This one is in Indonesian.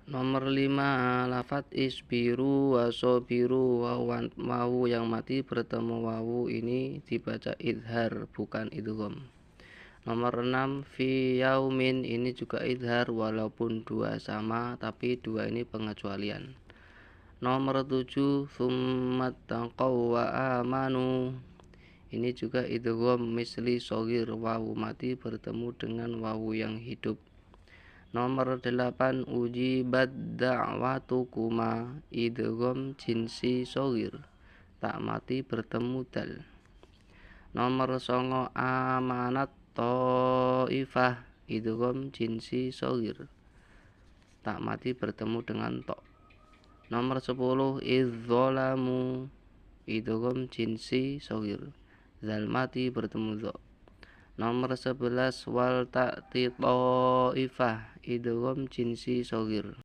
Nomor 5, lafat isbiru wa sobiru. Wawu yang mati bertemu wawu ini dibaca idhar, bukan idgham. Nomor 6, fi yaumin, ini juga idhar walaupun dua sama, tapi dua ini pengecualian. Nomor 7, tsummat taqaw wa amanu, ini juga idgham misli shogir, wawu mati bertemu dengan wawu yang hidup. Nomor 8, ujibat da'watukuma, idgham jinsi shogir, tak mati bertemu dal. Nomor 9, amanat ta'ifah, idgham jinsi shogir, tak mati bertemu dengan to. Nomor 10, idzolamu, idgham jinsi shogir, zal mati bertemu dho. Nomor 11, wal ta'ti ta'ifah, idgham jinsi shogir.